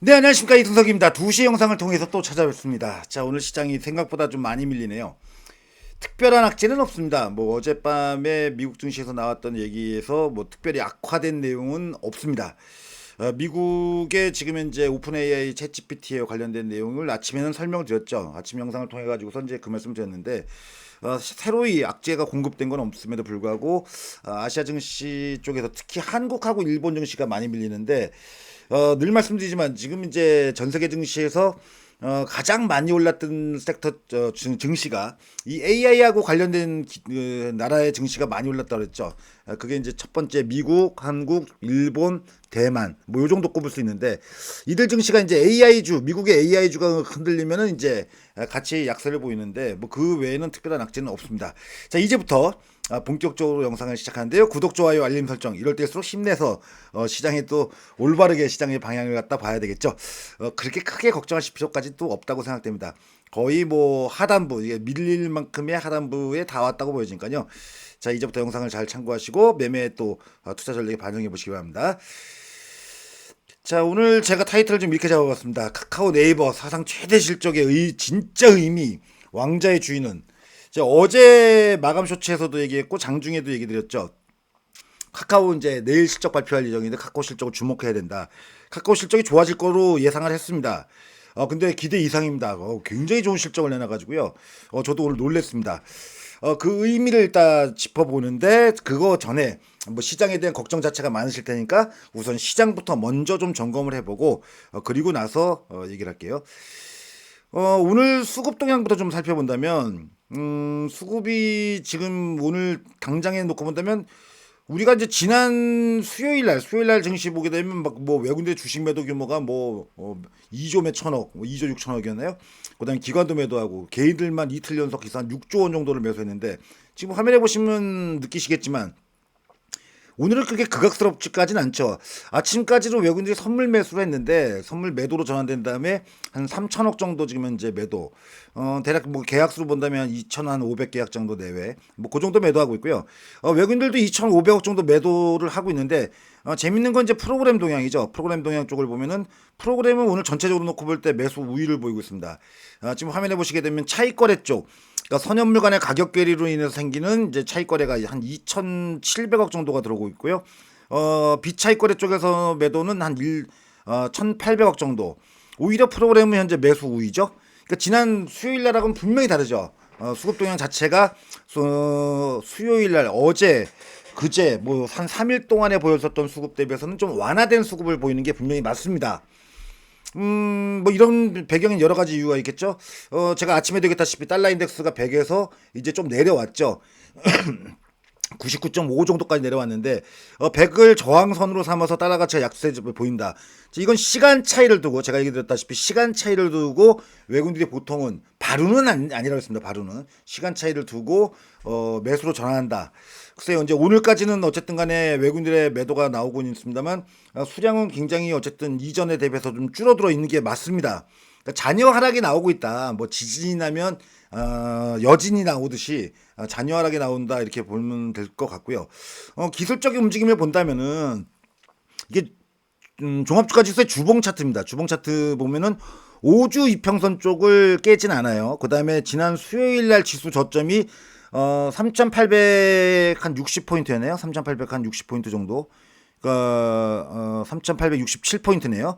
네, 안녕하십니까. 이순석입니다. 2시 영상을 통해서 또 찾아뵙습니다. 자, 오늘 시장이 생각보다 좀 많이 밀리네요. 특별한 악재는 없습니다. 뭐 어젯밤에 미국 증시에서 나왔던 얘기에서 뭐 특별히 악화된 내용은 없습니다. 미국의 지금 현재 오픈 AI 챗 GPT에 관련된 내용을 아침에는 설명을 드렸죠. 아침 영상을 통해 가지고서 이제 그 말씀 드렸는데 새로이 악재가 공급된 건 없음에도 불구하고 아시아 증시 쪽에서 특히 한국하고 일본 증시가 많이 밀리는데 늘 말씀드리지만 지금 이제 전 세계 증시에서 가장 많이 올랐던 섹터 증시가 이 AI하고 관련된 나라의 증시가 많이 올랐다 그랬죠. 그게 이제 첫 번째 미국, 한국, 일본, 대만 뭐 요 정도 꼽을 수 있는데 이들 증시가 이제 AI주, 미국의 AI주가 흔들리면은 이제 같이 약세를 보이는데 뭐 그 외에는 특별한 악재는 없습니다. 자, 이제부터 본격적으로 영상을 시작하는데요. 구독, 좋아요, 알림 설정 이럴 때일수록 힘내서 시장에 또 올바르게 시장의 방향을 갖다 봐야 되겠죠. 그렇게 크게 걱정하실 필요까지 또 없다고 생각됩니다. 거의 뭐 하단부, 이게 밀릴 만큼의 하단부에 다 왔다고 보여지니까요. 자, 이제부터 영상을 잘 참고하시고 매매 또 투자 전략에 반영해 보시기 바랍니다. 자, 오늘 제가 타이틀을 좀 이렇게 잡아봤습니다. 카카오 네이버 사상 최대 실적의 진짜 의미, 왕자의 주인은. 제가 어제 마감 쇼츠에서도 얘기했고 장중에도 얘기 드렸죠. 카카오 이제 내일 실적 발표할 예정인데 카카오 실적을 주목해야 된다. 카카오 실적이 좋아질 거로 예상을 했습니다. 근데 기대 이상입니다. 굉장히 좋은 실적을 내놔가지고요. 저도 오늘 놀랬습니다. 그 의미를 일단 짚어보는데 그거 전에 뭐 시장에 대한 걱정 자체가 많으실 테니까 우선 시장부터 먼저 좀 점검을 해보고 그리고 나서 얘기를 할게요. 오늘 수급 동향부터 좀 살펴본다면 수급이 지금 오늘 당장에 놓고 본다면 우리가 이제 지난 수요일 날 증시 보게 되면 막 뭐 외국인들 주식 매도 규모가 뭐 2조 몇 천억, 뭐 2조 6천억이었나요? 그다음에 기관도 매도하고 개인들만 이틀 연속 기사 한 6조 원 정도를 매수했는데 지금 화면에 보시면 느끼시겠지만 오늘은 그게 극악스럽지까지는 않죠. 아침까지도 외국인들이 선물 매수를 했는데 선물 매도로 전환된 다음에 한 3천억 정도 지금 현재 매도. 대략 뭐 계약수로 본다면 2,500계약 정도 내외. 뭐 그 정도 매도하고 있고요. 외국인들도 2,500억 정도 매도를 하고 있는데 재밌는 건 이제 프로그램 동향이죠. 프로그램 동향 쪽을 보면은 프로그램은 오늘 전체적으로 놓고 볼 때 매수 우위를 보이고 있습니다. 지금 화면에 보시게 되면 차익거래 쪽 그러니까 선연물 간의 가격 괴리로 인해서 생기는 이제 차익거래가 한 2,700억 정도가 들어오고 있고요. 비차익거래 쪽에서 매도는 한 1,800억 정도. 오히려 프로그램은 현재 매수 우위죠. 그러니까 지난 수요일 날하고는 분명히 다르죠. 수급 동향 자체가 수요일 날 어제 그제 뭐 한 3일 동안에 보였었던 수급 대비해서는 좀 완화된 수급을 보이는 게 분명히 맞습니다. 뭐 이런 배경엔 여러 가지 이유가 있겠죠. 제가 아침에도 얘기했다시피 달러 인덱스가 100에서 이제 좀 내려왔죠. 99.5 정도까지 내려왔는데 100을 저항선으로 삼아서 달러 가치가 약세를 보인다. 이건 시간 차이를 두고 제가 얘기 드렸다시피 시간 차이를 두고 외국인들이 보통은 바로는 아니라고 했습니다. 바로는 시간 차이를 두고 매수로 전환한다. 글쎄요, 이제 오늘까지는 어쨌든 간에 외국인들의 매도가 나오고 있습니다만 수량은 굉장히 어쨌든 이전에 대비해서 좀 줄어들어 있는 게 맞습니다. 그러니까 잔여 하락이 나오고 있다. 뭐 지진이 나면 여진이 나오듯이 잔여 하락이 나온다 이렇게 보면 될 것 같고요. 기술적인 움직임을 본다면은 이게 종합주가 지수의 주봉 차트입니다. 주봉 차트 보면은 5주 이평선 쪽을 깨진 않아요. 그 다음에 지난 수요일 날 지수 저점이 3,860포인트였네요. 3,860포인트 정도. 그러니까 3,867포인트네요.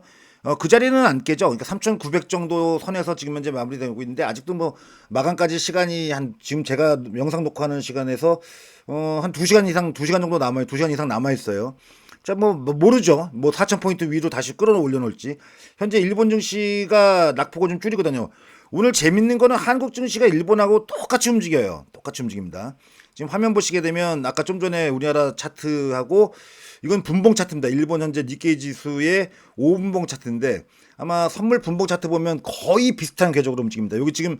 그 자리는 안 깨죠. 그러니까 3,900 정도 선에서 지금 현재 마무리되고 있는데 아직도 뭐 마감까지 시간이 한 지금 제가 영상 녹화하는 시간에서 한 2시간 이상 2시간 정도 남아요. 2시간 이상 남아 있어요. 자, 뭐 모르죠. 뭐 4,000포인트 위로 다시 끌어올려 놓을지. 현재 일본 증시가 낙폭을 좀 줄이거든요. 오늘 재밌는 거는 한국 증시가 일본하고 똑같이 움직여요. 똑같이 움직입니다. 지금 화면 보시게 되면 아까 좀 전에 우리나라 차트하고 이건 분봉 차트입니다. 일본 현재 니케이 지수의 5분봉 차트인데 아마 선물 분봉 차트 보면 거의 비슷한 궤적으로 움직입니다. 여기 지금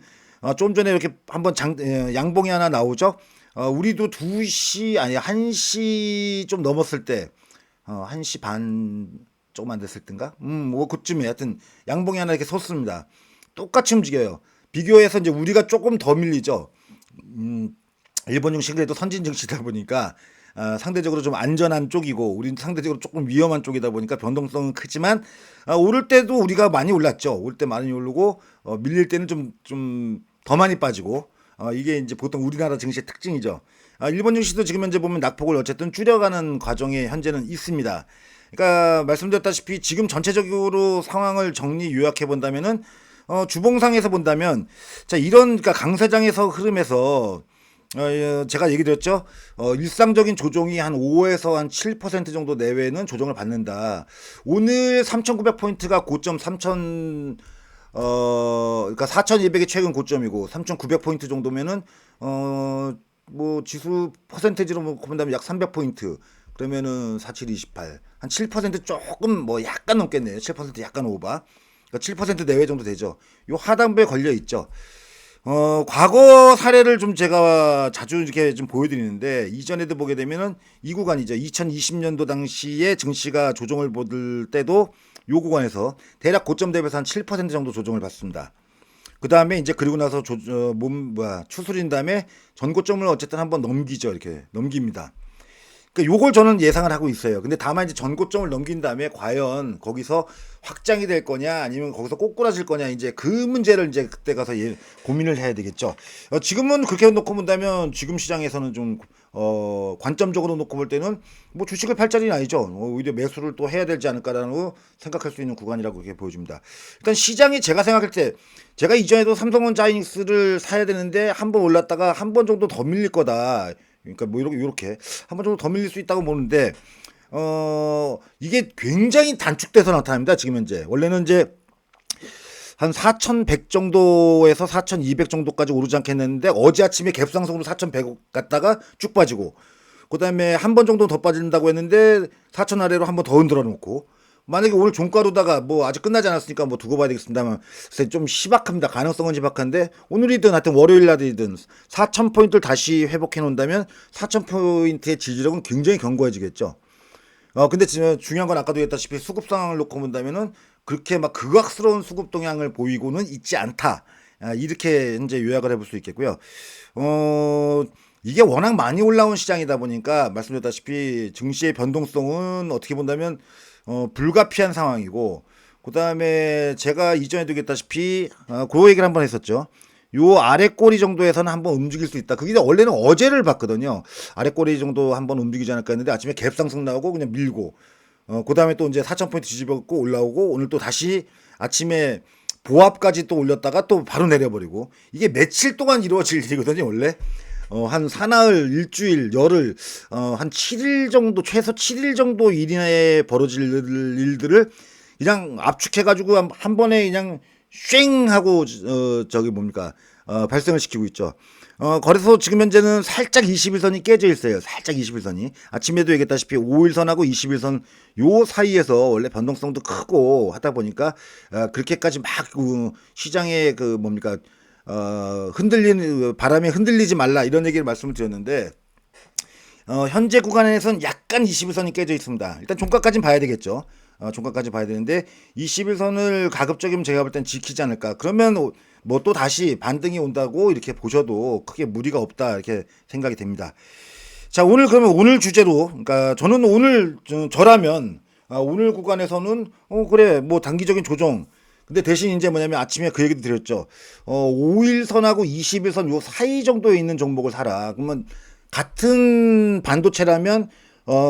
좀 전에 이렇게 한번 양봉이 하나 나오죠. 우리도 2시 아니 1시 좀 넘었을 때 1시 반 조금 안 됐을 땐가? 뭐 그쯤에 하여튼 양봉이 하나 이렇게 섰습니다. 똑같이 움직여요. 비교해서 이제 우리가 조금 더 밀리죠. 일본 증시 그래도 선진 증시다 보니까 상대적으로 좀 안전한 쪽이고 우리는 상대적으로 조금 위험한 쪽이다 보니까 변동성은 크지만 오를 때도 우리가 많이 올랐죠. 올 때 많이 오르고 밀릴 때는 좀 더 많이 빠지고 이게 이제 보통 우리나라 증시의 특징이죠. 일본 증시도 지금 현재 보면 낙폭을 어쨌든 줄여가는 과정에 현재는 있습니다. 그러니까 말씀드렸다시피 지금 전체적으로 상황을 정리 요약해 본다면은 주봉상에서 본다면 자 이런 그러니까 강세장에서 흐름에서 제가 얘기 드렸죠. 일상적인 조정이 한 5에서 한 7% 정도 내외는 조정을 받는다. 오늘 3,900포인트가 고점 3,000 그러니까 4,200이 최근 고점이고 3,900포인트 정도면은 뭐 지수 퍼센테이지로 본다면 약 300포인트. 그러면은 4728. 한 7% 조금 뭐 약간 넘겠네요. 7% 약간 오버. 그러니까 7% 내외 정도 되죠. 요 하단부에 걸려 있죠. 과거 사례를 좀 제가 자주 이렇게 좀 보여드리는데 이전에도 보게 되면은 이 구간이죠. 2020년도 당시에 증시가 조정을 받을 때도 요 구간에서 대략 고점 대비해서 한 7% 정도 조정을 받습니다. 그 다음에 이제 그리고 나서 추스린 다음에 전고점을 어쨌든 한번 넘기죠. 이렇게 넘깁니다. 그러니까 요걸 저는 예상을 하고 있어요. 근데 다만 이제 전고점을 넘긴 다음에 과연 거기서 확장이 될 거냐 아니면 거기서 꼬꾸라질 거냐 이제 그 문제를 이제 그때 가서 고민을 해야 되겠죠. 지금은 그렇게 놓고 본다면 지금 시장에서는 좀 관점적으로 놓고 볼 때는 뭐 주식을 팔 자리는 아니죠. 오히려 매수를 또 해야 되지 않을까라는 생각할 수 있는 구간이라고 그렇게 보여집니다. 일단 시장이 제가 생각할 때 제가 이전에도 삼성전자 하이닉스를 사야 되는데 한 번 올랐다가 한 번 정도 더 밀릴 거다. 그러니까 뭐 이렇게 한 번 정도 더 밀릴 수 있다고 보는데 이게 굉장히 단축돼서 나타납니다. 지금 현재 원래는 이제 한 4,100 정도에서 4,200 정도까지 오르지 않겠는데 어제 아침에 갭상승으로 4,100 갔다가 쭉 빠지고 그다음에 한 번 정도 더 빠진다고 했는데 4,000 아래로 한 번 더 흔들어 놓고 만약에 오늘 종가로다가 뭐 아직 끝나지 않았으니까 뭐 두고 봐야 되겠습니다만 좀 희박합니다. 가능성은 희박한데 오늘이든 하여튼 월요일 날이든 4,000포인트를 다시 회복해 놓는다면 4,000포인트의 지지력은 굉장히 견고해지겠죠. 근데 지금 중요한 건 아까도 얘기했다시피 수급 상황을 놓고 본다면은 그렇게 막 극악스러운 수급 동향을 보이고는 있지 않다. 이렇게 이제 요약을 해볼 수 있겠고요. 이게 워낙 많이 올라온 시장이다 보니까 말씀드렸다시피 증시의 변동성은 어떻게 본다면 불가피한 상황이고 그다음에 제가 이전에도 얘기했다시피 그 얘기를 한번 했었죠. 요 아래 꼬리 정도에서는 한번 움직일 수 있다. 그게 원래는 어제를 봤거든요. 아래 꼬리 정도 한번 움직이지 않을까 했는데 아침에 갭 상승 나오고 그냥 밀고 그다음에 또 이제 4,000포인트 뒤집어갖고 올라오고 오늘 또 다시 아침에 보합까지 또 올렸다가 또 바로 내려버리고 이게 며칠 동안 이루어질 일이거든요. 원래 한 사나흘, 일주일, 열흘, 한 7일 정도, 최소 7일 정도 일이내에 벌어질 일들을 그냥 압축해가지고 한 번에 그냥 쉥 하고, 저기 뭡니까, 발생을 시키고 있죠. 그래서 지금 현재는 살짝 21선이 깨져 있어요. 살짝 21선이. 아침에도 얘기했다시피 5일선하고 21선 요 사이에서 원래 변동성도 크고 하다 보니까, 그렇게까지 막, 시장에 그 뭡니까, 바람에 흔들리지 말라 이런 얘기를 말씀을 드렸는데 현재 구간에서는 약간 21선이 깨져 있습니다. 일단 종가까지는 봐야 되겠죠. 종가까지 봐야 되는데 21선을 가급적이면 제가 볼 땐 지키지 않을까. 그러면 뭐 또 다시 반등이 온다고 이렇게 보셔도 크게 무리가 없다 이렇게 생각이 됩니다. 자 오늘 그러면 오늘 주제로 그러니까 저는 오늘 저라면 오늘 구간에서는 그래 뭐 단기적인 조정 근데 대신 이제 뭐냐면 아침에 그 얘기도 드렸죠. 5일선하고 21선 요 사이 정도에 있는 종목을 사라. 그러면 같은 반도체라면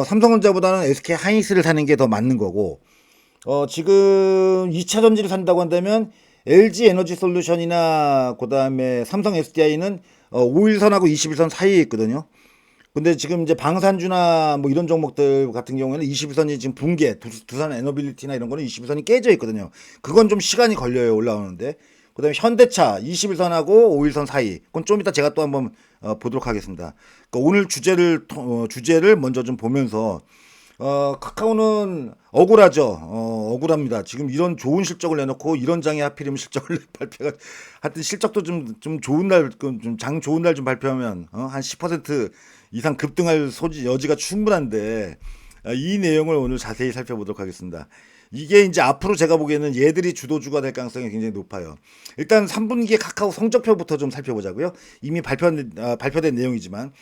삼성전자보다는 SK 하이닉스를 사는 게 더 맞는 거고 지금 2차 전지를 산다고 한다면 LG 에너지 솔루션이나 그다음에 삼성 SDI는 5일선하고 21선 사이에 있거든요. 근데 지금 이제 방산주나 뭐 이런 종목들 같은 경우에는 21선이 지금 붕괴, 두산 에너빌리티나 이런 거는 21선이 깨져 있거든요. 그건 좀 시간이 걸려요, 올라오는데. 그다음에 현대차 21선하고 5일선 사이. 그건 좀 이따 제가 또 한번 보도록 하겠습니다. 그러니까 오늘 주제를 먼저 좀 보면서 카카오는 억울하죠. 억울합니다. 지금 이런 좋은 실적을 내놓고 이런 장에 하필이면 실적을 발표가 하여튼 실적도 좀 좋은 날, 좀 장 좋은 날 좀 발표하면 한 10% 이상 급등할 여지가 충분한데 이 내용을 오늘 자세히 살펴보도록 하겠습니다. 이게 이제 앞으로 제가 보기에는 얘들이 주도주가 될 가능성이 굉장히 높아요. 일단 3분기의 카카오 성적표부터 좀 살펴보자고요. 이미 발표된 내용이지만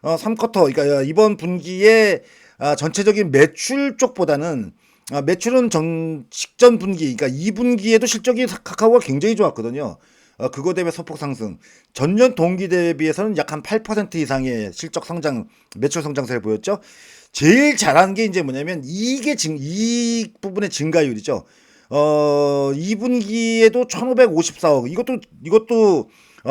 3쿼터, 그러니까 이번 분기에 전체적인 매출 쪽보다는 매출은 직전 분기, 그러니까 2분기에도 실적이 카카오가 굉장히 좋았거든요. 그거 대비 소폭 상승. 전년 동기 대비해서는 약 한 8% 이상의 실적 성장, 매출 성장세를 보였죠. 제일 잘한 게 이제 뭐냐면 이익 부분의 증가율이죠. 2분기에도 1,554억. 이것도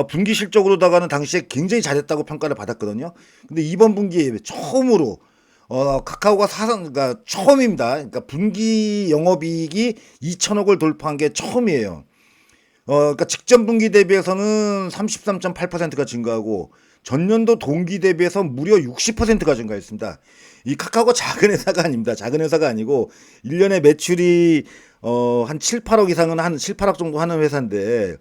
분기 실적으로다가는 당시에 굉장히 잘했다고 평가를 받았거든요. 근데 이번 분기에 처음으로 카카오가 그러니까 처음입니다. 그러니까 분기 영업이익이 2천억을 돌파한 게 처음이에요. 그러니까 직전 분기 대비해서는 33.8%가 증가하고 전년도 동기 대비해서 무려 60%가 증가했습니다. 이 카카오가 작은 회사가 아닙니다. 작은 회사가 아니고 1년에 매출이 한 7, 8억 이상은 한 7, 8억 정도 하는 회사인데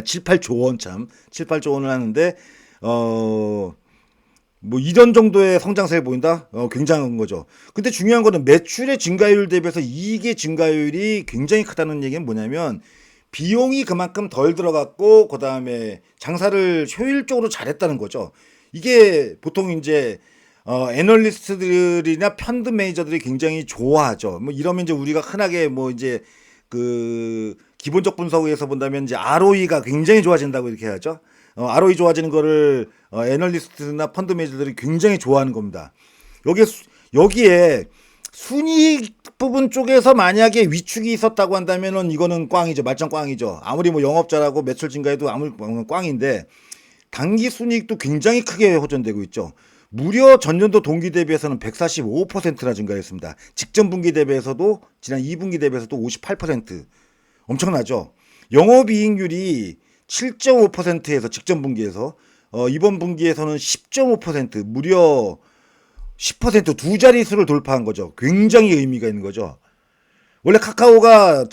7, 8조 원 참. 7, 8조 원을 하는데 뭐 이런 정도의 성장세를 보인다? 굉장한 거죠. 근데 중요한 거는 매출의 증가율 대비해서 이익의 증가율이 굉장히 크다는 얘기는 뭐냐면 비용이 그만큼 덜 들어갔고 그다음에 장사를 효율적으로 잘했다는 거죠. 이게 보통 이제 애널리스트들이나 펀드 매니저들이 굉장히 좋아하죠. 뭐 이러면 이제 우리가 흔하게 뭐 이제 그 기본적 분석에서 본다면 이제 ROE가 굉장히 좋아진다고 이렇게 하죠. ROE 좋아지는 거를 애널리스트나 펀드 매니저들이 굉장히 좋아하는 겁니다. 여기에 순이익 부분 쪽에서 만약에 위축이 있었다고 한다면은 이거는 꽝이죠. 말짱 꽝이죠. 아무리 뭐 영업자라고 매출 증가해도 아무리 꽝인데 당기 순이익도 굉장히 크게 호전되고 있죠. 무려 전년도 동기 대비해서는 145%나 증가했습니다. 직전 분기 대비해서도 지난 2분기 대비해서도 58%. 엄청나죠. 영업이익률이 7.5%에서 직전 분기에서 이번 분기에서는 10.5% 무려 10%두 자릿수를 돌파한 거죠. 굉장히 의미가 있는 거죠. 원래 카카오가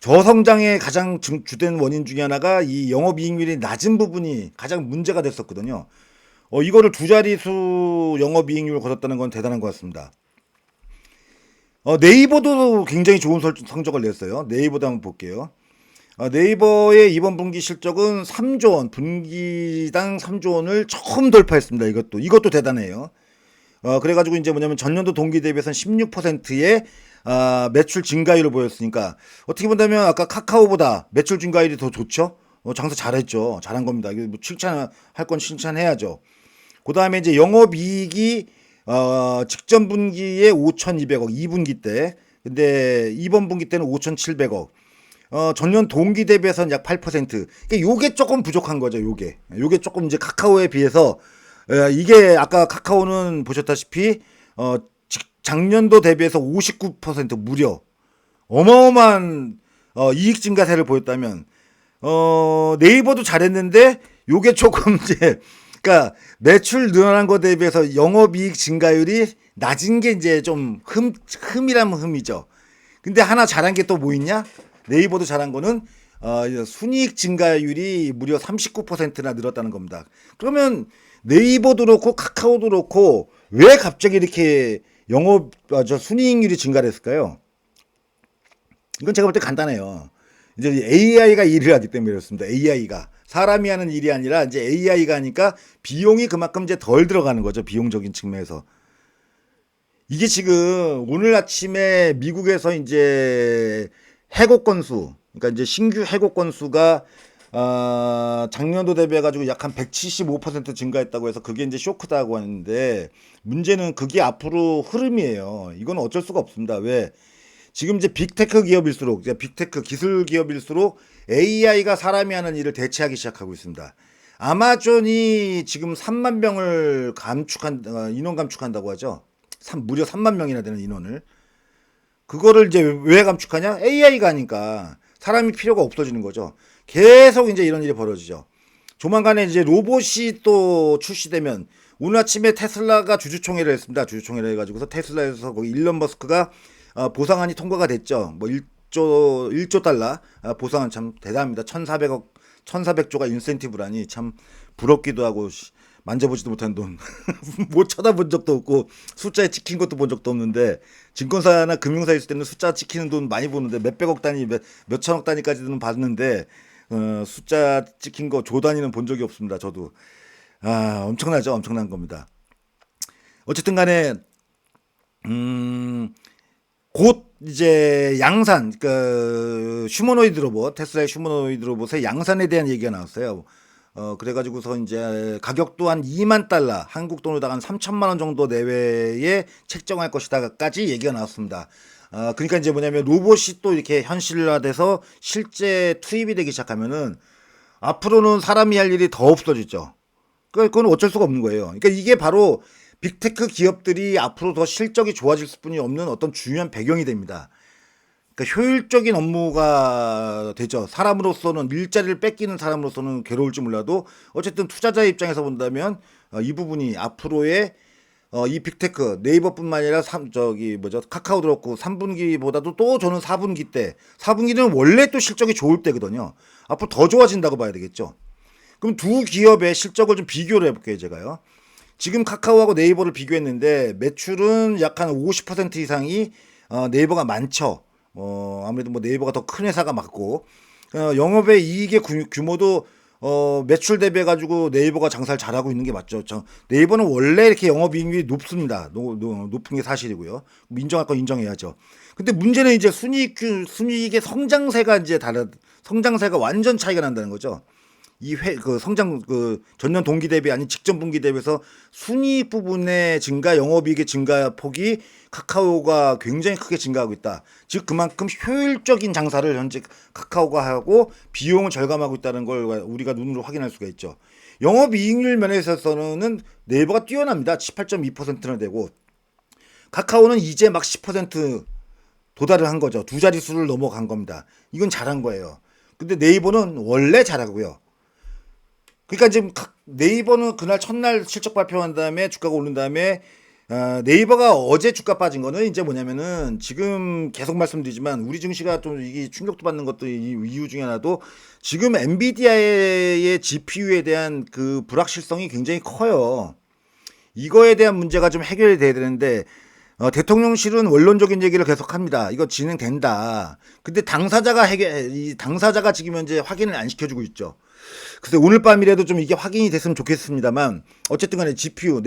저성장의 가장 주된 원인 중에 하나가 이 영업이익률이 낮은 부분이 가장 문제가 됐었거든요. 이거를 두 자릿수 영업이익률을 거뒀다는 건 대단한 것 같습니다. 네이버도 굉장히 좋은 성적을 냈어요. 네이버도 한번 볼게요. 네이버의 이번 분기 실적은 3조 원, 분기당 3조 원을 처음 돌파했습니다. 이것도 대단해요. 그래가지고 이제 뭐냐면 전년도 동기 대비해서는 16%의 매출 증가율을 보였으니까 어떻게 본다면 아까 카카오보다 매출 증가율이 더 좋죠. 장사 잘했죠. 잘한 겁니다. 이거 뭐 칭찬할 건 칭찬해야죠. 그 다음에 이제 영업이익이 직전 분기에 5,200억, 2분기 때. 근데 이번 분기 때는 5,700억. 전년 동기 대비해서는 약 8%. 그러니까 요게 조금 부족한 거죠, 요게 조금 이제 카카오에 비해서, 이게 아까 카카오는 보셨다시피, 작년도 대비해서 59% 무려 어마어마한, 이익 증가세를 보였다면, 네이버도 잘했는데, 요게 조금 이제, 그러니까 매출 늘어난 거 대비해서 영업이익 증가율이 낮은 게 이제 좀 흠이라면 흠이죠. 근데 하나 잘한 게 또 뭐 있냐? 네이버도 잘한 거는 순이익 증가율이 무려 39%나 늘었다는 겁니다. 그러면 네이버도 그렇고 카카오도 그렇고 왜 갑자기 이렇게 순이익률이 증가를 했을까요? 이건 제가 볼 때 간단해요. 이제 AI가 일을 하기 때문에 그렇습니다. AI가 사람이 하는 일이 아니라 이제 AI가 하니까 비용이 그만큼 이제 덜 들어가는 거죠. 비용적인 측면에서. 이게 지금 오늘 아침에 미국에서 이제 해고 건수, 그러니까 이제 신규 해고 건수가 작년도 대비해가지고 약 한 175% 증가했다고 해서 그게 이제 쇼크다고 하는데 문제는 그게 앞으로 흐름이에요. 이건 어쩔 수가 없습니다. 왜? 지금 이제 빅테크 기업일수록, 빅테크 기술 기업일수록 AI가 사람이 하는 일을 대체하기 시작하고 있습니다. 아마존이 지금 3만 명을 인원 감축한다고 하죠. 무려 3만 명이나 되는 인원을. 그거를 이제 왜 감축하냐? AI가 하니까 사람이 필요가 없어지는 거죠. 계속 이제 이런 일이 벌어지죠. 조만간에 이제 로봇이 또 출시되면 오늘 아침에 테슬라가 주주총회를 했습니다. 주주총회를 해가지고서 테슬라에서 거기 일론 머스크가 보상안이 통과가 됐죠. 뭐 1조 달러 보상안 참 대단합니다. 1,400조가 인센티브라니 참 부럽기도 하고 만져보지도 못한 돈 못 쳐다본 적도 없고 숫자에 찍힌 것도 본 적도 없는데 증권사나 금융사 있을 때는 숫자 찍히는 돈 많이 보는데 몇백억 단위 몇천억 단위까지는 봤는데 숫자 찍힌 거 조 단위는 본 적이 없습니다. 저도 엄청나죠. 엄청난 겁니다. 어쨌든 간에 곧 이제 양산, 그 휴머노이드 로봇, 테슬라의 휴머노이드 로봇의 양산에 대한 얘기가 나왔어요. 그래가지고서 이제 가격도 한 2만 달러, 한국 돈으로다가 한 3천만 원 정도 내외에 책정할 것이다까지 얘기가 나왔습니다. 그러니까 이제 뭐냐면 로봇이 또 이렇게 현실화돼서 실제 투입이 되기 시작하면은 앞으로는 사람이 할 일이 더 없어지죠. 그건 어쩔 수가 없는 거예요. 그러니까 이게 바로 빅테크 기업들이 앞으로 더 실적이 좋아질 수뿐이 없는 어떤 중요한 배경이 됩니다. 그러니까 효율적인 업무가 되죠. 사람으로서는 일자리를 뺏기는 사람으로서는 괴로울지 몰라도 어쨌든 투자자의 입장에서 본다면 이 부분이 앞으로의 이 빅테크 네이버뿐만 아니라 카카오도 그렇고 3분기보다도 또 저는 4분기 때 4분기는 원래 또 실적이 좋을 때거든요. 앞으로 더 좋아진다고 봐야 되겠죠. 그럼 두 기업의 실적을 좀 비교를 해볼게요, 제가요. 지금 카카오하고 네이버를 비교했는데 매출은 약 한 50% 이상이 네이버가 많죠. 아무래도 뭐 네이버가 더 큰 회사가 맞고 영업의 이익의 규모도 매출 대비해 가지고 네이버가 장사를 잘하고 있는 게 맞죠. 네이버는 원래 이렇게 영업이익률이 높습니다. 높은 게 사실이고요. 인정할 건 인정해야죠. 근데 문제는 이제 순이익의 성장세가 이제 성장세가 완전 차이가 난다는 거죠. 그 성장 그 전년 동기 대비 아닌 직전 분기 대비해서 순이익 부분의 증가, 영업이익의 증가 폭이 카카오가 굉장히 크게 증가하고 있다. 즉 그만큼 효율적인 장사를 현재 카카오가 하고 비용을 절감하고 있다는 걸 우리가 눈으로 확인할 수가 있죠. 영업이익률 면에서는 네이버가 뛰어납니다. 18.2%나 되고 카카오는 이제 막 10% 도달을 한 거죠. 두 자릿수를 넘어간 겁니다. 이건 잘한 거예요. 근데 네이버는 원래 잘하고요. 그러니까 지금 네이버는 그날 첫날 실적 발표한 다음에 주가가 오른 다음에 네이버가 어제 주가 빠진 거는 이제 뭐냐면은 지금 계속 말씀드리지만 우리 증시가 좀 이게 충격도 받는 것도 이유 중에 하나도 지금 엔비디아의 GPU에 대한 그 불확실성이 굉장히 커요. 이거에 대한 문제가 좀 해결이 돼야 되는데 대통령실은 원론적인 얘기를 계속합니다. 이거 진행된다. 근데 당사자가 지금 현재 확인을 안 시켜주고 있죠. 그래서 오늘 밤이라도 좀 이게 확인이 됐으면 좋겠습니다만 어쨌든 간에 GPU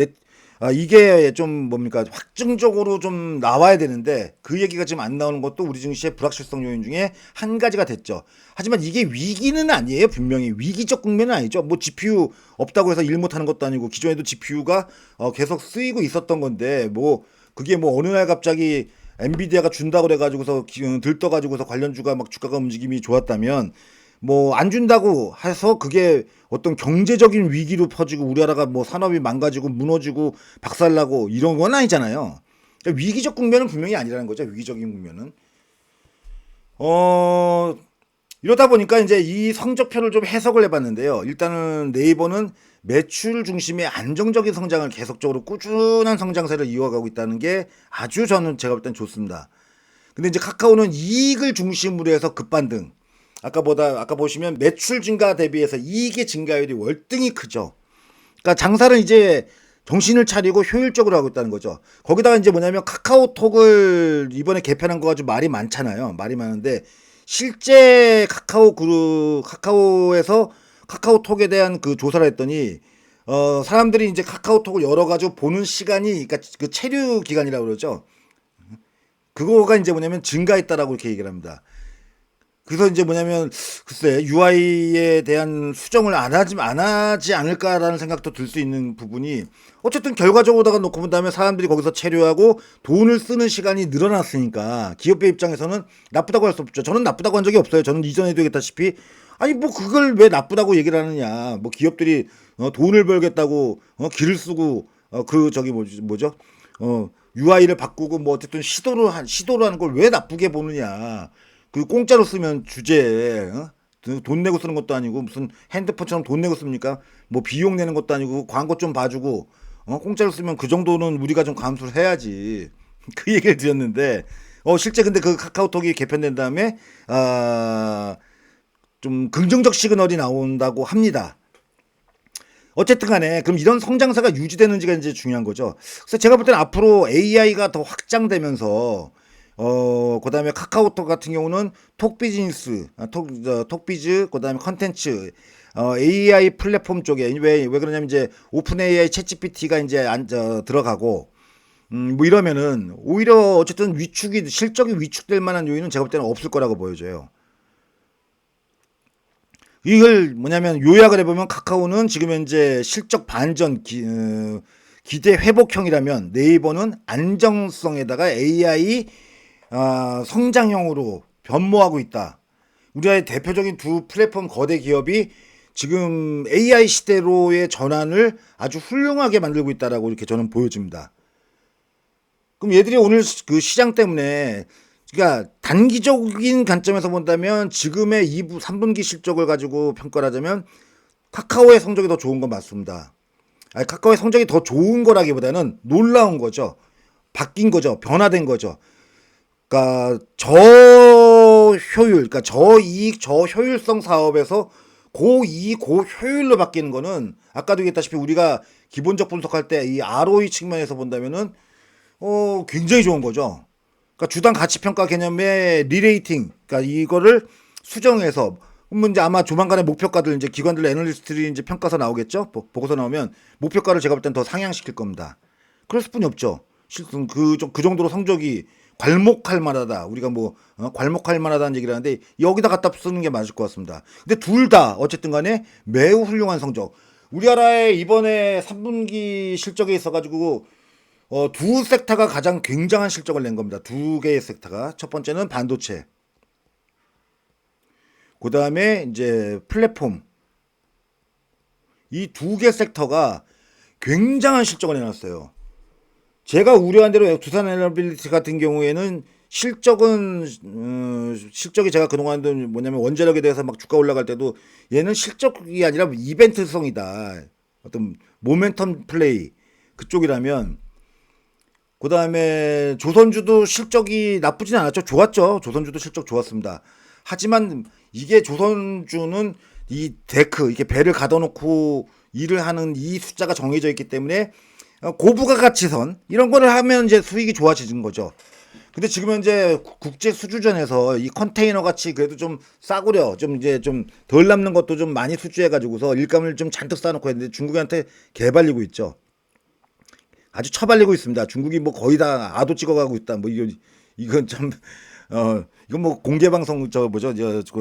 이게 좀 뭡니까 확증적으로 좀 나와야 되는데 그 얘기가 지금 안 나오는 것도 우리 증시의 불확실성 요인 중에 한 가지가 됐죠. 하지만 이게 위기는 아니에요. 분명히 위기적 국면은 아니죠. 뭐 GPU 없다고 해서 일 못하는 것도 아니고 기존에도 GPU가 계속 쓰이고 있었던 건데 뭐 그게 뭐 어느 날 갑자기 엔비디아가 준다고 그래가지고서 들떠가지고서 관련주가 막 주가가 움직임이 좋았다면 뭐 안 준다고 해서 그게 어떤 경제적인 위기로 퍼지고 우리나라가 뭐 산업이 망가지고 무너지고 박살나고 이런 건 아니잖아요. 그러니까 위기적 국면은 분명히 아니라는 거죠. 위기적인 국면은. 이러다 보니까 이제 이 성적표를 좀 해석을 해봤는데요. 일단은 네이버는 매출 중심의 안정적인 성장을 계속적으로 꾸준한 성장세를 이어가고 있다는 게 아주 제가 볼 땐 좋습니다. 근데 이제 카카오는 이익을 중심으로 해서 급반등. 아까 보시면 매출 증가 대비해서 이익의 증가율이 월등히 크죠. 그러니까 장사를 이제 정신을 차리고 효율적으로 하고 있다는 거죠. 거기다가 이제 뭐냐면 카카오톡을 이번에 개편한 거 가지고 말이 많잖아요. 말이 많은데 실제 카카오에서 카카오톡에 대한 그 조사를 했더니 사람들이 이제 카카오톡을 열어가지고 보는 시간이 그러니까 그 체류 기간이라고 그러죠. 그거가 이제 뭐냐면 증가했다라고 이렇게 얘기를 합니다. 그래서 이제 뭐냐면 글쎄 UI에 대한 수정을 안 하지 않을까라는 생각도 들 수 있는 부분이 어쨌든 결과적으로다가 놓고 본다면 사람들이 거기서 체류하고 돈을 쓰는 시간이 늘어났으니까 기업의 입장에서는 나쁘다고 할 수 없죠. 저는 나쁘다고 한 적이 없어요. 저는 이전에도 얘기했다시피 아니 뭐 그걸 왜 나쁘다고 얘기를 하느냐. 뭐 기업들이 돈을 벌겠다고 길을 쓰고 뭐죠? UI를 바꾸고 뭐 어쨌든 시도를 하는 걸 왜 나쁘게 보느냐. 그 공짜로 쓰면 주제에 돈 내고 쓰는 것도 아니고 무슨 핸드폰처럼 돈 내고 씁니까? 뭐 비용 내는 것도 아니고 광고 좀 봐주고 공짜로 쓰면 그 정도는 우리가 좀 감수를 해야지. 그 얘기를 드렸는데 실제 근데 그 카카오톡이 개편된 다음에 좀 긍정적 시그널이 나온다고 합니다. 어쨌든 간에 그럼 이런 성장세가 유지되는지가 이제 중요한 거죠. 그래서 제가 볼 때는 앞으로 AI가 더 확장되면서 그다음에 카카오톡 같은 경우는 톡비즈니스, 톡비즈, 그다음에 컨텐츠, AI 플랫폼 쪽에 왜 그러냐면 이제 오픈 AI 챗GPT가 이제 들어가고 뭐 이러면은 오히려 어쨌든 실적이 위축될 만한 요인은 제가 볼 때는 없을 거라고 보여져요. 이걸 뭐냐면 요약을 해보면 카카오는 지금 현재 실적 반전 기대 회복형이라면 네이버는 안정성에다가 AI 성장형으로 변모하고 있다. 우리나라의 대표적인 두 플랫폼 거대 기업이 지금 AI 시대로의 전환을 아주 훌륭하게 만들고 있다라고 이렇게 저는 보여집니다. 그럼 얘들이 오늘 그 시장 때문에 그러니까 단기적인 관점에서 본다면 지금의 2부, 3분기 실적을 가지고 평가를 하자면 카카오의 성적이 더 좋은 건 맞습니다. 아니, 카카오의 성적이 더 좋은 거라기보다는 놀라운 거죠. 바뀐 거죠. 변화된 거죠. 그러니까 저효율, 그러니까 저이익, 저효율성 사업에서 고이익, 고효율로 바뀌는 거는 아까도 얘기했다시피 우리가 기본적 분석할 때 이 ROE 측면에서 본다면은 굉장히 좋은 거죠. 그러니까 주당 가치 평가 개념의 리레이팅, 그러니까 이거를 수정해서 그러면 이제 아마 조만간에 목표가들 이제 기관들 애널리스트들이 이제 평가서 나오겠죠. 보고서 나오면 목표가를 제가 볼 땐 더 상향시킬 겁니다. 그럴 수뿐이 없죠. 실은 그 정도로 성적이 괄목할 만하다. 우리가 뭐 괄목할 만하다는 얘기를 하는데 여기다 갖다 쓰는 게 맞을 것 같습니다. 근데 둘 다 어쨌든 간에 매우 훌륭한 성적. 우리나라의 이번에 3분기 실적에 있어가지고 두 섹터가 가장 굉장한 실적을 낸 겁니다. 두 개의 섹터가. 첫 번째는 반도체. 그 다음에 이제 플랫폼. 이 두 개 섹터가 굉장한 실적을 내놨어요. 제가 우려한 대로 두산 에너빌리티 같은 경우에는 실적이 제가 그동안도 뭐냐면 원자력에 대해서 막 주가 올라갈 때도 얘는 실적이 아니라 이벤트성이다. 어떤 모멘텀 플레이 그쪽이라면 그 다음에 조선주도 실적이 나쁘진 않았죠. 좋았죠. 조선주도 실적 좋았습니다. 하지만 이게 조선주는 이 데크, 이렇게 배를 가둬놓고 일을 하는 이 숫자가 정해져 있기 때문에 고부가가치선 이런 거를 하면 이제 수익이 좋아지는 거죠. 근데 지금 현재 국제 수주전에서 이 컨테이너 같이 그래도 좀 싸구려 좀 이제 좀 덜 남는 것도 좀 많이 수주해 가지고서 일감을 좀 잔뜩 쌓아놓고 했는데 중국한테 개발리고 있죠. 아주 처발리고 있습니다. 중국이 뭐 거의 다 아도 찍어가고 있다. 뭐 이건 참 이건 뭐 공개 방송 저 뭐죠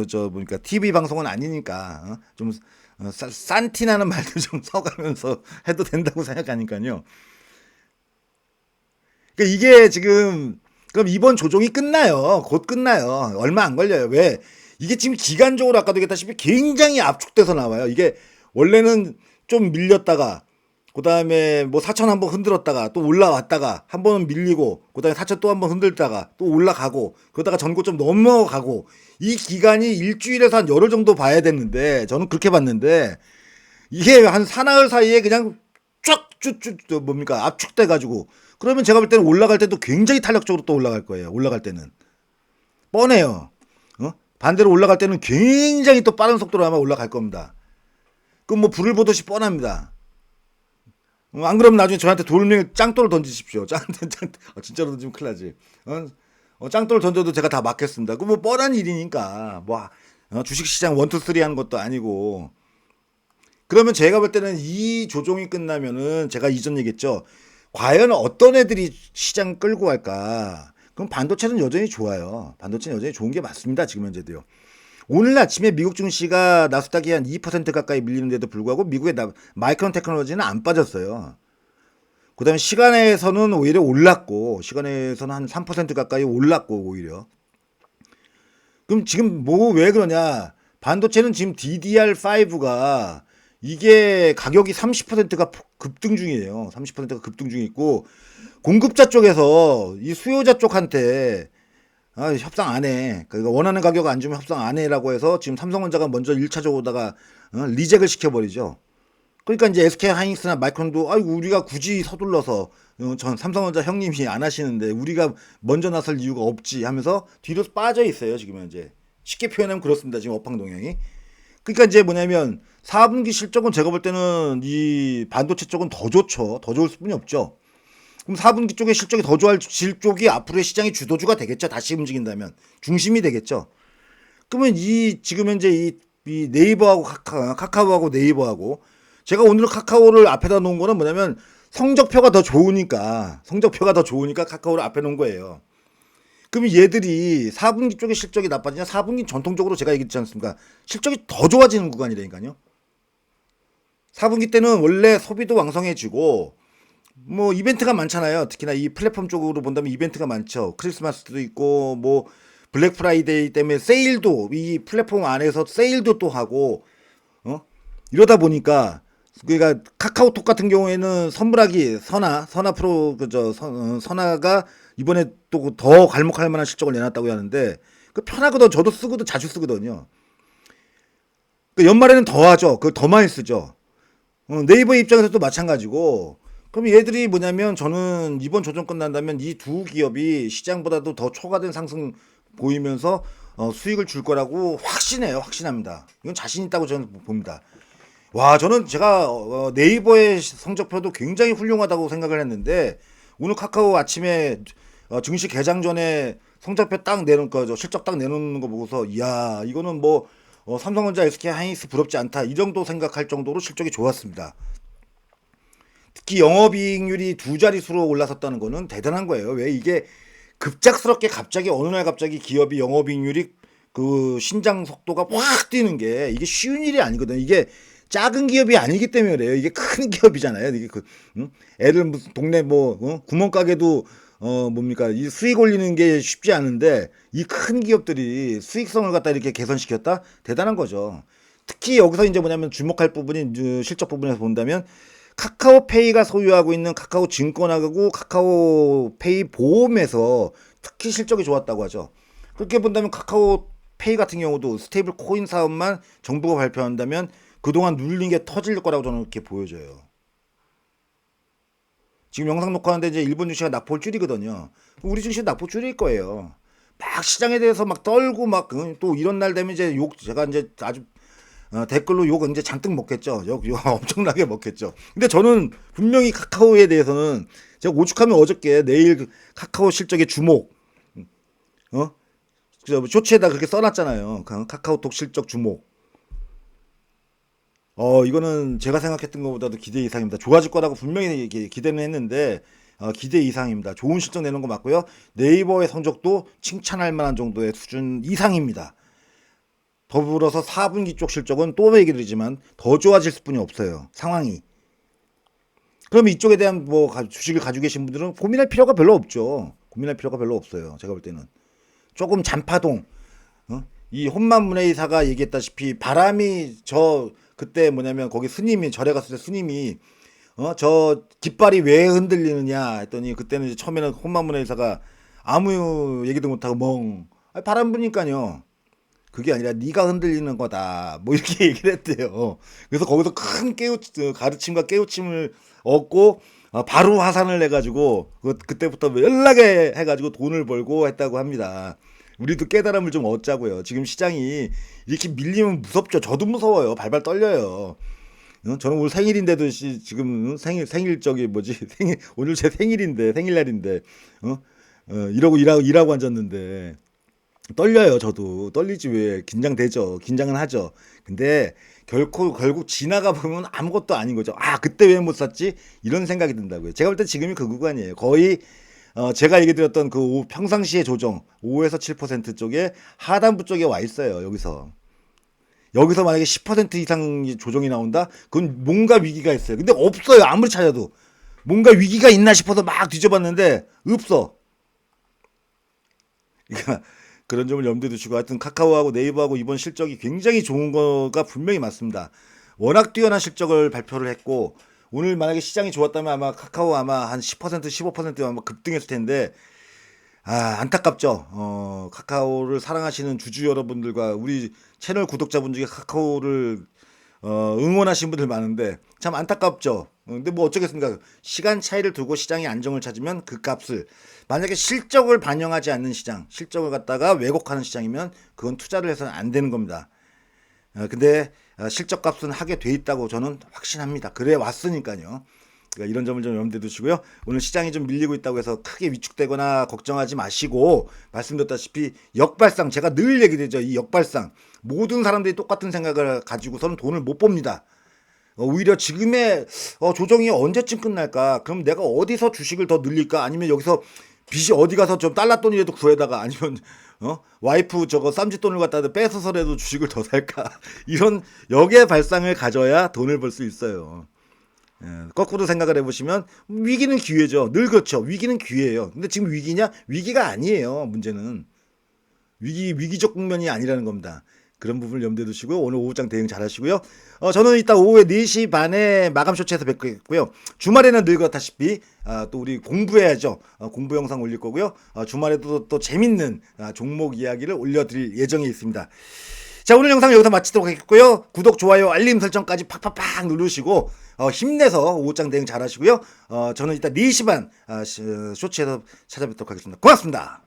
저 보니까 TV 방송은 아니니까 좀 산티나는 말도 좀 써가면서 해도 된다고 생각하니까요. 그러니까 이게 지금 그럼 이번 조종이 끝나요. 곧 끝나요. 얼마 안 걸려요. 왜? 이게 지금 기간적으로 아까도 얘기했다시피 굉장히 압축돼서 나와요. 이게 원래는 좀 밀렸다가 그다음에 뭐 4천 한번 흔들었다가 또 올라왔다가 한 번은 밀리고 그다음에 4천 또 한번 흔들다가 또 올라가고 그러다가 전고점 넘어가고 이 기간이 일주일에서 한 열흘 정도 봐야 되는데 저는 그렇게 봤는데 이게 한 사나흘 사이에 그냥 쫙쭉쭉 뭡니까 압축돼 가지고 그러면 제가 볼 때는 올라갈 때도 굉장히 탄력적으로 또 올라갈 거예요. 올라갈 때는 뻔해요. 반대로 올라갈 때는 굉장히 또 빠른 속도로 아마 올라갈 겁니다. 그럼 뭐 불을 보듯이 뻔합니다. 안 그러면 나중에 저한테 돌멩이 짱돌을 던지십시오. 진짜로 던지면 큰일 나지. 짱돌 던져도 제가 다 맞겠습니다. 그 뭐 뻔한 일이니까 뭐 주식시장 1, 2, 3 하는 것도 아니고 그러면 제가 볼 때는 이 조종이 끝나면은 제가 이전 얘기했죠. 과연 어떤 애들이 시장 끌고 갈까? 그럼 반도체는 여전히 좋아요. 반도체는 여전히 좋은 게 맞습니다. 지금 현재도요. 오늘 아침에 미국 증시가 나스닥이 한 2% 가까이 밀리는데도 불구하고 미국의 마이크론 테크놀로지는 안 빠졌어요. 그 다음에 시간에서는 오히려 올랐고 시간에서는 한 3% 가까이 올랐고 오히려 그럼 지금 뭐 왜 그러냐 반도체는 지금 DDR5가 이게 가격이 30%가 급등 중이에요. 30%가 급등 중에 있고 공급자 쪽에서 이 수요자 쪽한테 협상 안 해. 그러니까 원하는 가격 안 주면 협상 안 해라고 해서 지금 삼성전자가 먼저 1차적으로다가 리젝을 시켜버리죠. 그러니까 이제 SK 하이닉스나 마이크론도 아이고 우리가 굳이 서둘러서 전 삼성전자 형님이 안 하시는데 우리가 먼저 나설 이유가 없지 하면서 뒤로 빠져 있어요. 지금 현재 쉽게 표현하면 그렇습니다. 지금 업황 동향이. 그러니까 이제 뭐냐면 4분기 실적은 제가 볼 때는 이 반도체 쪽은 더 좋죠. 더 좋을 수뿐이 없죠. 그럼 4분기 쪽에 실적이 더 좋아질 쪽이 앞으로의 시장의 주도주가 되겠죠. 다시 움직인다면 중심이 되겠죠. 그러면 이 지금 현재 이 네이버하고 카카오하고 네이버하고 제가 오늘 카카오를 앞에다 놓은 거는 뭐냐면 성적표가 더 좋으니까 카카오를 앞에 놓은 거예요. 그럼 얘들이 4분기 쪽에 실적이 나빠지냐? 4분기 전통적으로 제가 얘기했지 않습니까? 실적이 더 좋아지는 구간이라니까요. 4분기 때는 원래 소비도 왕성해지고 뭐 이벤트가 많잖아요. 특히나 이 플랫폼 쪽으로 본다면 이벤트가 많죠. 크리스마스도 있고 뭐 블랙 프라이데이 때문에 세일도 이 플랫폼 안에서 세일도 또 하고 이러다 보니까 그러니까 카카오톡 같은 경우에는 선물하기 선화 프로 그저 선화가 이번에 또 더 갈목할 만한 실적을 내놨다고 하는데 그 편하거든. 저도 쓰고도 자주 쓰거든요. 그 연말에는 더 하죠. 그 더 많이 쓰죠. 네이버 입장에서도 마찬가지고. 그럼 얘들이 뭐냐면 저는 이번 조정 끝난다면 이 두 기업이 시장보다도 더 초과된 상승 보이면서 수익을 줄 거라고 확신해요. 확신합니다. 이건 자신 있다고 저는 봅니다. 와, 저는 제가 네이버의 성적표도 굉장히 훌륭하다고 생각을 했는데 오늘 카카오 아침에 증시 개장 전에 성적표 딱 내놓은 거죠. 실적 딱 내놓는 거 보고서 이야, 이거는 뭐 삼성전자, SK 하이닉스 부럽지 않다 이 정도 생각할 정도로 실적이 좋았습니다. 특히 영업이익률이 두 자릿수로 올라섰다는 거는 대단한 거예요. 왜 이게 급작스럽게 갑자기 어느 날 갑자기 기업이 영업이익률이 그 신장 속도가 확 뛰는 게 이게 쉬운 일이 아니거든요. 이게 작은 기업이 아니기 때문에 그래요. 이게 큰 기업이잖아요. 이게 애들 무슨 동네 뭐 구멍가게도 뭡니까 이 수익 올리는 게 쉽지 않은데 이 큰 기업들이 수익성을 갖다 이렇게 개선시켰다 대단한 거죠. 특히 여기서 이제 뭐냐면 주목할 부분이 실적 부분에서 본다면 카카오페이가 소유하고 있는 카카오 증권하고 카카오페이 보험에서 특히 실적이 좋았다고 하죠. 그렇게 본다면 카카오페이 같은 경우도 스테이블 코인 사업만 정부가 발표한다면 그동안 눌린 게 터질 거라고 저는 그렇게 보여져요. 지금 영상 녹화하는데 이제 일본 주식이 낙폭줄이거든요. 우리 주식 낙폭줄일 거예요. 막 시장에 대해서 막 떨고 막 또 이런 날 되면 이제 제가 이제 아주 댓글로 욕 이제 잔뜩 먹겠죠. 욕 엄청나게 먹겠죠. 근데 저는 분명히 카카오에 대해서는 제가 오죽하면 어저께 내일 카카오 실적의 주목, 쇼츠에다 그렇게 써놨잖아요. 카카오톡 실적 주목. 이거는 제가 생각했던 것보다도 기대 이상입니다. 좋아질 거라고 분명히 기대는 했는데 기대 이상입니다. 좋은 실적 내는 거 맞고요. 네이버의 성적도 칭찬할 만한 정도의 수준 이상입니다. 더불어서 4분기 쪽 실적은 또 얘기 드리지만 더 좋아질 수뿐이 없어요. 상황이. 그럼 이쪽에 대한 뭐 주식을 가지고 계신 분들은 고민할 필요가 별로 없죠. 고민할 필요가 별로 없어요. 제가 볼 때는. 조금 잔파동. 이 혼만문의 이사가 얘기했다시피 바람이 그때 뭐냐면 거기 스님이 절에 갔을 때 스님이 저 깃발이 왜 흔들리느냐 했더니 그때는 이제 처음에는 혼만문의 이사가 아무 얘기도 못하고 바람 부니까요. 그게 아니라 네가 흔들리는 거다. 뭐 이렇게 얘기를 했대요. 그래서 거기서 큰 가르침과 깨우침을 얻고 바로 화산을 내가지고 그때부터 연락에 해가지고 돈을 벌고 했다고 합니다. 우리도 깨달음을 좀 얻자고요. 지금 시장이 이렇게 밀리면 무섭죠. 저도 무서워요. 발발 떨려요. 저는 오늘 생일인데도 지금 생일 저기 뭐지 오늘 제 생일날인데 이러고 앉았는데 떨려요. 저도 떨리지 왜 긴장되죠. 긴장은 하죠. 근데 결국 지나가 보면 아무것도 아닌 거죠. 그때 왜 못 샀지 이런 생각이 든다고요. 제가 볼 때 지금이 그 구간이에요. 거의 제가 얘기 드렸던 그 평상시의 조정 5에서 7% 쪽에 하단부 쪽에 와 있어요. 여기서 만약에 10% 이상 조정이 나온다? 그건 뭔가 위기가 있어요. 근데 없어요. 아무리 찾아도. 뭔가 위기가 있나 싶어서 막 뒤져봤는데 없어. 그러니까 그런 점을 염두에 두시고 하여튼 카카오하고 네이버하고 이번 실적이 굉장히 좋은 거가 분명히 맞습니다. 워낙 뛰어난 실적을 발표를 했고 오늘 만약에 시장이 좋았다면 아마 카카오 아마 한 10% 15% 아마 급등했을 텐데 안타깝죠. 카카오를 사랑하시는 주주 여러분들과 우리 채널 구독자분 중에 카카오를 응원하시는 분들 많은데 참 안타깝죠. 근데 뭐 어쩌겠습니까? 시간 차이를 두고 시장이 안정을 찾으면 그 값을 만약에 실적을 반영하지 않는 시장, 실적을 갖다가 왜곡하는 시장이면 그건 투자를 해서는 안 되는 겁니다. 근데 실적 값은 하게 돼 있다고 저는 확신합니다. 그래 왔으니까요. 그러니까 이런 점을 좀 염두에 두시고요. 오늘 시장이 좀 밀리고 있다고 해서 크게 위축되거나 걱정하지 마시고, 말씀드렸다시피 역발상, 제가 늘 얘기드리죠. 이 역발상, 모든 사람들이 똑같은 생각을 가지고서는 돈을 못 봅니다. 오히려 지금의 조정이 언제쯤 끝날까? 그럼 내가 어디서 주식을 더 늘릴까? 아니면 여기서 빚이 어디 가서 좀 달러 돈이라도 구해다가, 아니면 와이프 저거 쌈짓 돈을 갖다 뺏어서라도 주식을 더 살까? 이런 역의 발상을 가져야 돈을 벌 수 있어요. 거꾸로 생각을 해보시면 위기는 기회죠. 늘 그렇죠. 위기는 기회예요. 근데 지금 위기냐? 위기가 아니에요. 문제는 위기적 국면이 아니라는 겁니다. 그런 부분을 염두에 두시고 오늘 오후장 대응 잘 하시고요. 저는 이따 오후에 4시 반에 마감 쇼츠에서 뵙겠고요. 주말에는 늘 그렇다시피 또 우리 공부해야죠. 공부 영상 올릴 거고요. 주말에도 또 재밌는 종목 이야기를 올려드릴 예정에 있습니다. 자, 오늘 영상 여기서 마치도록 하겠고요. 구독, 좋아요, 알림 설정까지 팍팍팍 누르시고 힘내서 오후장 대응 잘 하시고요. 저는 이따 4시 반 쇼츠에서 찾아뵙도록 하겠습니다. 고맙습니다.